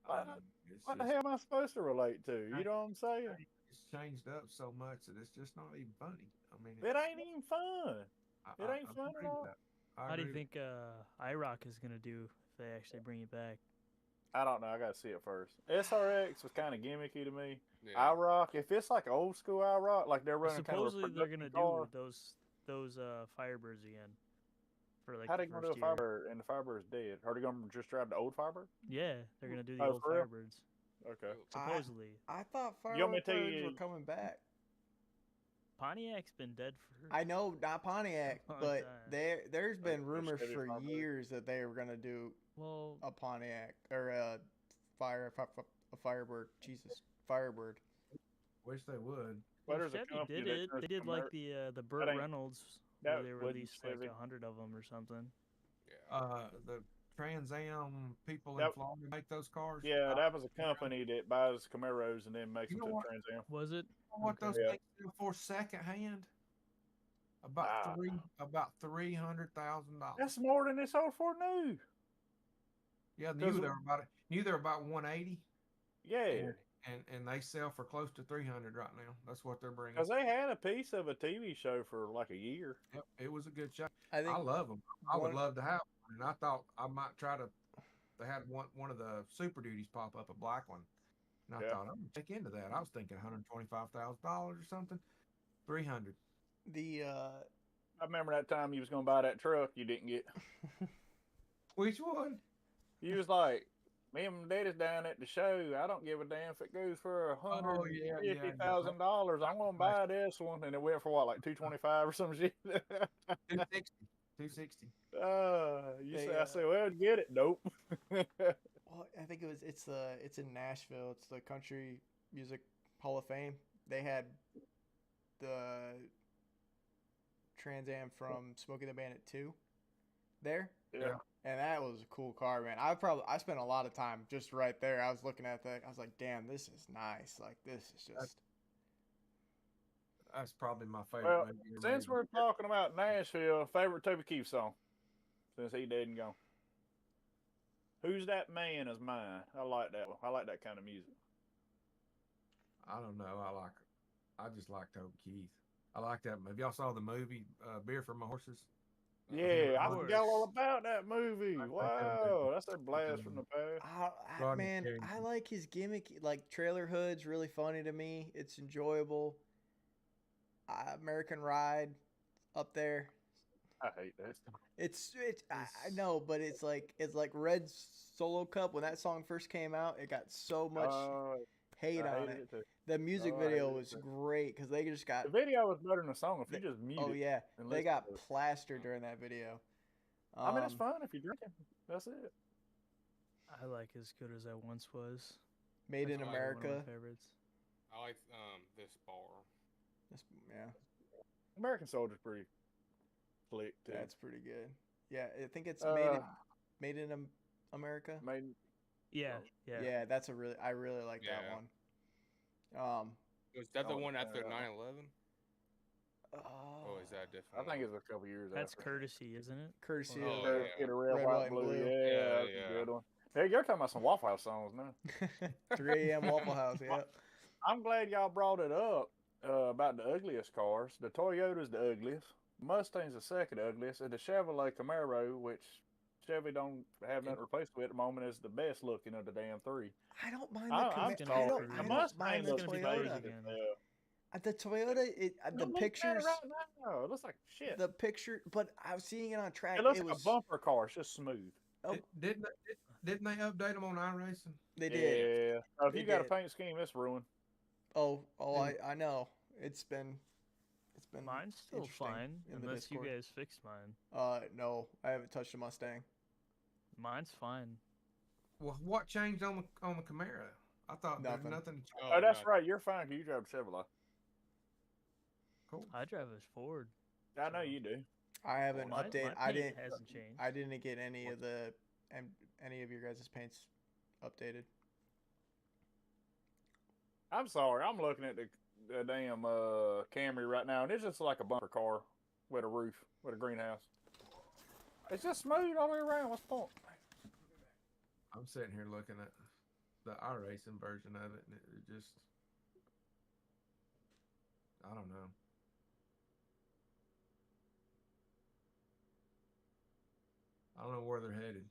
it's What the just hell am I supposed to relate to? You know what I'm saying? it's changed up so much that it's just not even funny. I mean, It ain't even fun. It I ain't fun agree at with all. that. I How do you agree with think iRock is gonna do if they actually bring it back? I don't know. I gotta see it first. SRX was kind of gimmicky to me. Yeah. iRock, if it's like old school iRock, like they're running kind of a Supposedly they're production gonna car. do those Firebirds again for like How the they gonna do a first year. Firebird and the Firebird's dead? Are they gonna just drive the old Firebird? Yeah, they're gonna do the Oh, old for real? Firebirds. Okay. Supposedly, I thought You want me to tell Firebirds you- were coming back. Pontiac's been dead for. I know not Pontiac, Long but time. there's been There's rumors Chevy for Firebird. years that they were gonna do Well, a Pontiac or a Firebird. Jesus, Firebird. Wish they would. Well, well, there's a Chevy company did that it. does They did like Ameri- the Burt ain't- Reynolds that where they wasn't released like Chevy. 100 of them or something. Yeah. The Trans Am people in That- Florida make those cars. Yeah, that was a company that buys Camaros and then makes You them know to what? Trans Am. Was it? You know what Okay. those Yeah. things sell for secondhand? About Ah. $300,000. That's more than this old Ford new. Yeah, Cause- knew they're about 180, Yeah, and they sell for close to 300 right now. That's what they're bringing. because they had a piece of a TV show for like a year. Yep, it was a good show. I I think love them. I would one- love to have one, and I thought I might try to. They had one of the Super Duties pop up, a black one, and I Yeah. thought I'm gonna check into that. I was thinking $125,000 or something, 300. the I remember that time you was gonna buy that truck you didn't get. Which one? You was like, Me and my daddy's down at the show. I don't give a damn if it goes for Oh, yeah, yeah, yeah. $150,000. I'm gonna buy this one, and it went for what, like $225 or some shit. 260. 260. You They, say I say, well, get it. Nope. Well, I think it's in Nashville. It's the Country Music Hall of Fame. They had the Trans Am from Smokey the Bandit 2 there. Yeah. And that was a cool car, man. I spent a lot of time just right there. I was looking at that. I was like, damn, this is nice. Like, this is just. That's probably my favorite. Well, movie since ever. we're talking about Nashville, favorite Toby Keith song, since he didn't go. Who's That Man Is Mine. I like that one. I like that kind of music. I don't know. I just like Toby Keith. I like that. Have y'all saw the movie Beer for My Horses? Yeah, I course. forgot all about that movie. I think Wow, that's a blast from the past. Rodney Man, I Carrington. like his gimmick. Like, Trailer Hood's really funny to me. It's enjoyable. American Ride, up there. I hate that. I know, but it's like Red Solo Cup. When that song first came out, it got so much hate I on hated it. too. The music I hated video it was too. great because they just got. The video was better than the song if you just mute Oh it. yeah, and they listen got to it. plastered during that video. I mean, it's fun if you're drinking. That's it. I like As Good As I Once Was. Made in That's probably one of my America. favorites. I like this bar. Yeah, American Soldier's pretty slick too. that's pretty good. Yeah, I think it's Uh, made in America. made Yeah, yeah. Yeah, I really like that Yeah. one. Was that the Oh, one yeah. after 9/11? Oh, Or is that I different? think it's a couple years That's after. Courtesy, isn't it? courtesy Oh, of yeah. Get a red, Red, white, white, and blue. blue. Yeah, Yeah, that's yeah. a good one. Hey, you're talking about some Waffle House songs now. 3 a.m. Waffle House. Yep. I'm glad y'all brought it up about the ugliest cars. The Toyota's the ugliest. Mustang's the second ugliest, and the Chevrolet Camaro, which Chevy don't have nothing to replace with at the moment, is the best looking of the damn three. I don't mind the I'm gonna sorry. be I pretty- don't Mustang mind the looks gonna be basic pretty Toyota. as again. hell. The Toyota, the Look at it pictures, right now. It looks like shit. the picture. But I was seeing it on track. It looks It like was. a bumper car. It's just smooth. Oh, Didn't they update them on iRacing? they did. Yeah. So if They you got a did. paint scheme, it's ruined. Oh, And- I know. It's been. Mine's still interesting fine, in the unless you Discord. guys fixed mine. No, I haven't touched a Mustang. Mine's fine. Well, what changed on the Camaro? I thought Nothing. there's nothing. Oh, that's no. right. You're fine because you drive a Chevrolet. Cool. I drive a Ford. I know you do. I haven't My updated. paint hasn't changed. I didn't get any of your guys' paints updated. I'm sorry. I'm looking at the damn Camry right now, and it's just like a bumper car with a roof, with a greenhouse. It's just smooth all the way around. What's the point? I'm sitting here looking at the iRacing version of it, and it just, I don't know. I don't know where they're headed.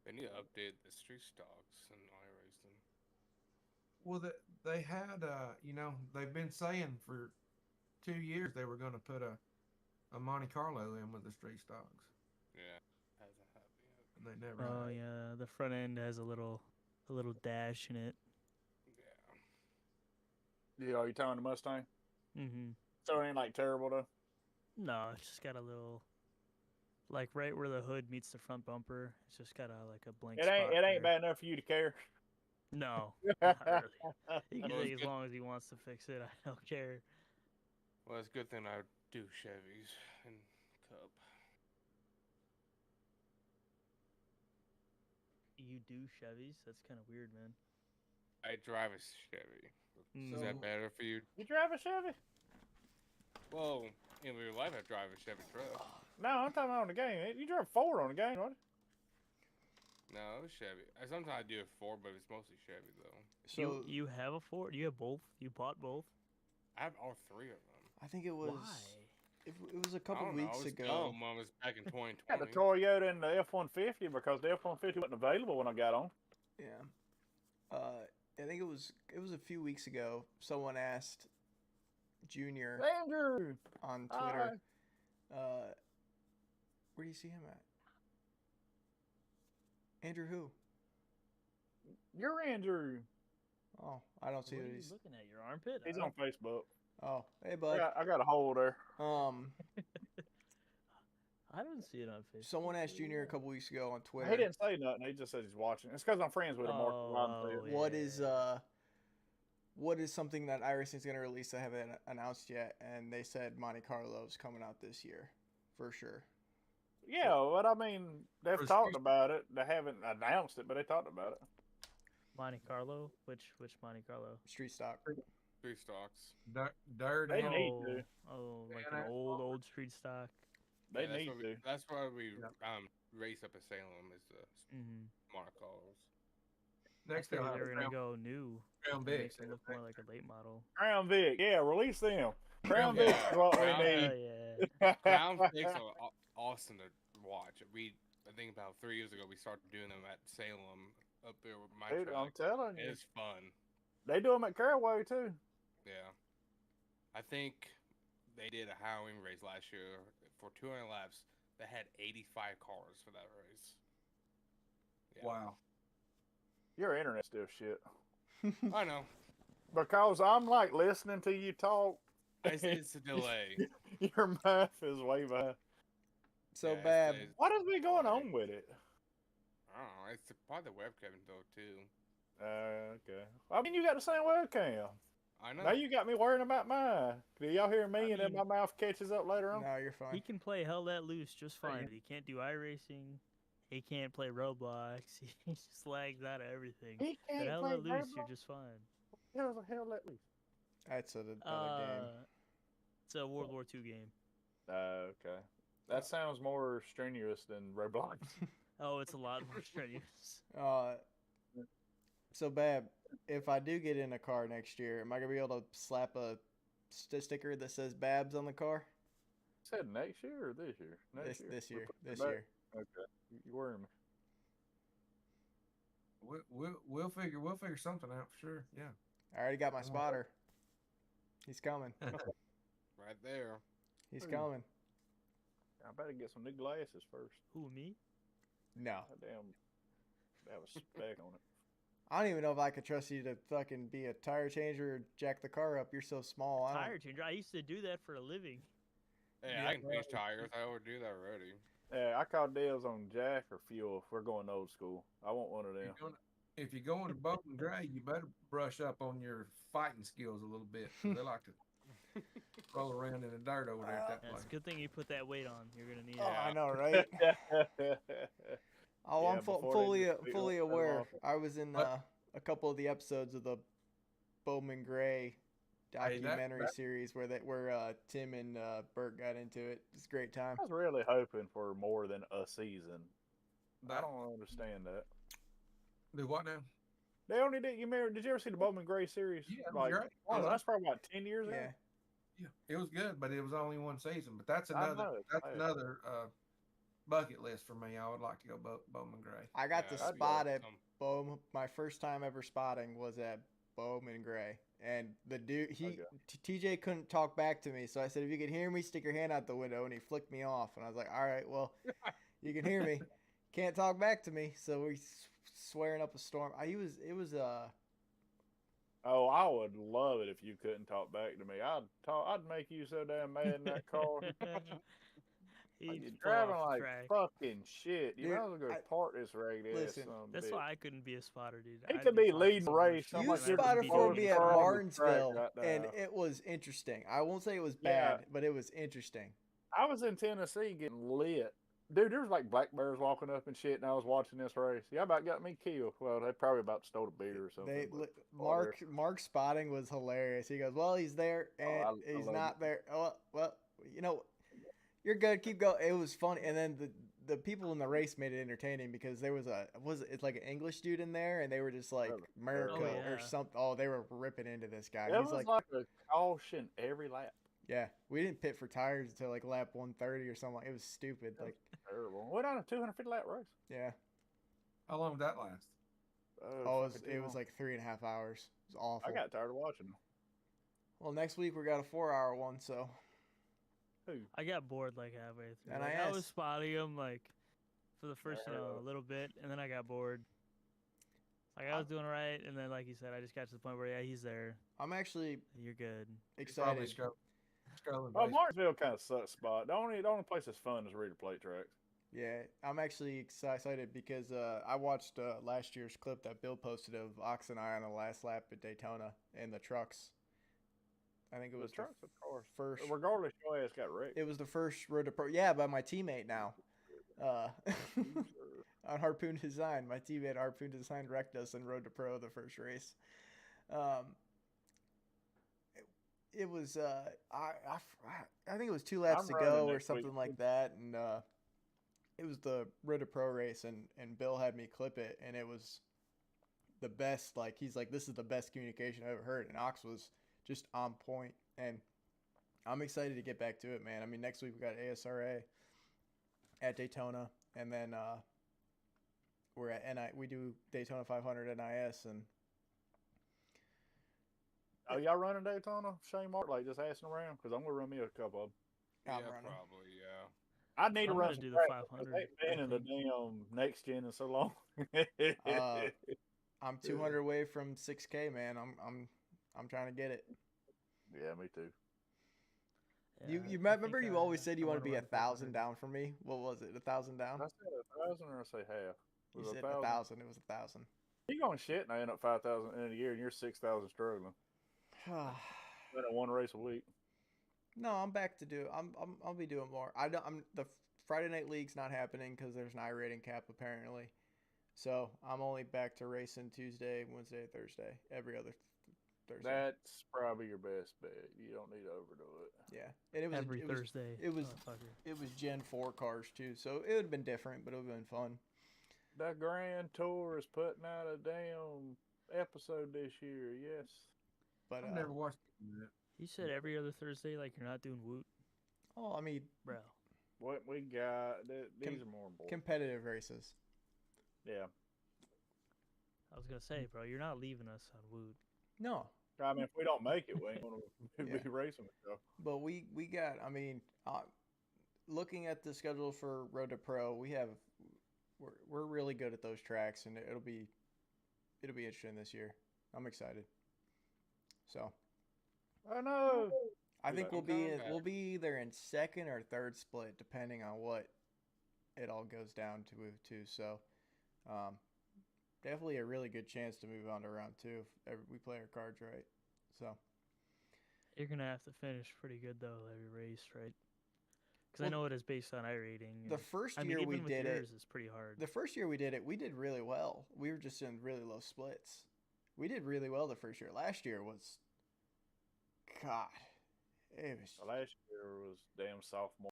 They need to update the street stocks and iRacing. Well, they had, they've been saying for 2 years they were going to put a Monte Carlo in with the street stocks, Yeah, hasn't happened yet. and they never. Oh have. yeah, the front end has a little dash in it. Yeah. Yeah, are you telling the Mustang? Mm-hmm. So it ain't like terrible though. No, it's just got a little, like right where the hood meets the front bumper. It's just got a blank. It ain't spot there. bad enough for you to care. No, not really. He can Well, say it's as good. long as he wants to fix it. I don't care. Well, it's a good thing I do Chevys and Cup. You do Chevys? That's kind of weird, man. I drive a Chevy. Is So- that better for you? You drive a Chevy? Well, in real life, I drive a Chevy truck. No, I'm talking about on the game. You drive 4 on the game, right? No, it's Chevy. Sometimes I do a Ford, but it's mostly Chevy though. So You have a Ford? You have both? You bought both? I have all 3 of them. I think it was. Why? It was a I couple don't know, weeks I was ago. dumb when I was back in Got the 2020. Toyota and the F-150 because the F-150 wasn't available when I got on. Yeah. I think it was a few weeks ago. Someone asked Junior Andrew! on Hi. Twitter, where do you see him at? Andrew who? You're Andrew. Oh, I don't see What that are you he's. looking at? Your armpit? He's I on don't- Facebook. Oh, hey bud. I got a hole there. I don't see it on Facebook. Someone asked Junior a couple weeks ago on Twitter. He didn't say nothing. He just said he's watching. It's because I'm friends with him, Mark. What is something that iRacing's gonna release that haven't announced yet? And they said Monte Carlo's coming out this year, for sure. Yeah, but I mean, they've For talked street- about it. They haven't announced it, but they talked about it. Monte Carlo? Which Monte Carlo? Street stock. 3 stocks. Dirt They and need oh, to. oh, like And an old street stock. They Yeah, need to. That's why we Yeah. race up at Salem is the Mm-hmm. Monte Carlos. next They they'll have were gonna Crown, go new. Crown Make Vics. them look more like a late model. Crown Vic, yeah, release them. Crown Yeah. Vic is what we Crown need. Oh yeah. Crown Vics are awesome to watch. I think about 3 years ago we started doing them at Salem up there with my Dude, I'm track. telling you, It's fun. they do them at Caraway too. Yeah. I think they did a Halloween race last year for 200 laps. They had 85 cars for that race. Yeah. Wow. Your internet still shit. I know. Because I'm like listening to you talk. It's a delay. Your math is way behind. So Yeah, Babb, What has been going on with it? I don't know. It's probably the webcam though too. Okay. I mean, you got the same webcam. I know. Now you got me worrying about mine. Do y'all hear me I and then my mean- mouth catches up later on? no, you're He fine. can play Hell Let Loose just fine, Yeah. but he can't do iRacing. He can't play Roblox. He just lags out of everything. He But can't Hell play Let Loose, you're Roblox. just fine. Hell the hell let loose. That's another game. It's a World War II game. Okay. That sounds more strenuous than Roblox. Oh, it's a lot more strenuous. So Babb, if I do get in a car next year, am I gonna be able to slap a sticker that says Babbs on the car? Said next year or this year? Next year. This We year. put it This back? year. Okay. You worry me. We'll figure something out for sure. Yeah. I already got my spotter. He's coming. Right there. He's Ooh. coming. I better get some new glasses first. Who, me? No. Damn. That was speck on it. I don't even know if I could trust you to fucking be a tire changer or jack the car up. You're so small. Tire changer. I used to do that for a living. Hey, Yeah, I can change tires. I would do that already. Yeah, I call deals on jack or fuel if we're going old school. I want one of them. If you're going to Bowman Gray, you better brush up on your fighting skills a little bit. 'Cause they like to roll around in the dirt over there at that Yeah, it's place. a good thing you put that weight on. You're gonna need Oh, it. I know, right? Oh, Yeah, I'm before they fully just beat fully up that aware. awful. I was in What? a couple of the episodes of the Bowman Gray Hey, that- documentary series where Tim and Bert got into it. It's a great time. I was really hoping for more than a season. I That- don't understand that. Do what now? They only did. Did you ever see the Bowman Gray series? Yeah, it was Like, great. that's probably about 10 years ago. Yeah. Yeah, it was good, but it was only one season. But that's I another know, it's bad. bucket list for me. I would like to go Bowman Gray. I got Yeah, to I'd go spot with at some- Bowman. My first time ever spotting was at Bowman Gray, and the dude Okay. TJ couldn't talk back to me, so I said, "If you can hear me, stick your hand out the window," and he flicked me off, and I was like, "All right, well, you can hear me, can't talk back to me," so we swearing up a storm. It was Oh, I would love it if you couldn't talk back to me. I'd make you so damn mad in that car. He'd You're fall driving off like track. fucking shit. You Dude, might as well go park this ragged ass listen, son of a That's bitch. why I couldn't be a spotter, dude. He I'd could be fucking leading so the race. much I'm you like, shit. you're spotted the for most me at car on the track Martinsville, right and now. it was interesting. I won't say it was Yeah. bad, but it was interesting. I was in Tennessee getting lit. Dude, there was like black bears walking up and shit, and I was watching this race. Yeah, about got me killed. Well, they probably about stole a beer or something. but- Mark's spotting was hilarious. He goes, "Well, he's there and I he's love not it. there." Oh, well, you know, you're good. Keep going. It was funny, and then the people in the race made it entertaining because there was it's like an English dude in there, and they were just like Oh, America yeah. or something. Oh, they were ripping into this guy. It He's was like, like a caution every lap. yeah, we didn't pit for tires until like lap 130 or something. It was stupid. Like, Terrible. Went on a 250 lap race. yeah. How long did that last? Oh, fucking it too was long. like 3.5 hours. It was awful. I got tired of watching them. Well, next week we got a 4-hour one, so Who? I got bored like halfway through. And Like, I I was asked- spotting him like for the first, Never heard of it. little bit, and then I got bored. Like I was doing right, and then like you said, I just got to the point where he's there. I'm actually You're good. He's probably excited. scrolling. Well, Martinsville kind of sucks spot. The only place that's fun is Reader Plate tracks. Yeah, I'm actually excited because I watched last year's clip that Bill posted of Ox and I on the last lap at Daytona in the trucks. I think it was The trucks, of course. first. Regardless, your ass got wrecked. It was the first Road to Pro. Yeah, by my teammate now. On Harpoon Design, my teammate Harpoon Design wrecked us in Road to Pro the first race. It was I think it was 2 laps to go or something like that, and it was the Road to Pro race, and Bill had me clip it, and it was the best. Like he's like, this is the best communication I've ever heard, and Ox was just on point, and I'm excited to get back to it, man. I mean, next week we got ASRA at Daytona, and then we're at we do Daytona 500 NIS, and Oh, y'all running Daytona? Shane Mark, like just asking around? Because I'm going to run me a couple of them. Yeah, I'm running. probably, yeah. I need to I'm run gonna some do the track, 500, They've been in the damn next gen in so long. I'm 200 away from 6K, man. I'm trying to get it. Yeah, me too. You Yeah, you I remember think, you always said you I want to wanna be run 1,000 500. down from me. What was it? 1,000 down? I said 1,000 or I say half? You Was it said 1,000? 1,000. It was 1,000. You going shit and I end up 5,000 in a year and you're 6,000 struggling. Running one race a week. No, I'm back to do. I'll be doing more. The Friday night league's not happening because there's an iRating cap apparently. So I'm only back to racing Tuesday, Wednesday, Thursday, every other Thursday. That's probably your best bet. You don't need to overdo it. Yeah, and it was Every Thursday. It was motherfucker. it was Gen 4 cars too, so it would have been different, but it would have been fun. The Grand Tour is putting out a damn episode this year. Yes. But I've never watched it. You said every other Thursday, like you're not doing Woot, I mean, bro. What we got, these are more important. competitive races. Yeah. I was gonna say, bro, you're not leaving us on Woot. No, I mean, if we don't make it, we ain't going to Yeah. be racing it, though. but we got. I mean, looking at the schedule for Road to Pro, we're really good at those tracks, and it'll be interesting this year. I'm excited. So I know. I think I'm we'll be either in second or third split, depending on what it all goes down to. So definitely a really good chance to move on to round 2 if we play our cards right. So You're gonna have to finish pretty good though every race, right? Because Well, I know it is based on iRating. the first I mean, year even we with did yours, it, it's pretty hard. the first year we did it, we did really well. We were just in really low splits. We did really well the first year. Last year was, God, it was Last year was damn sophomore.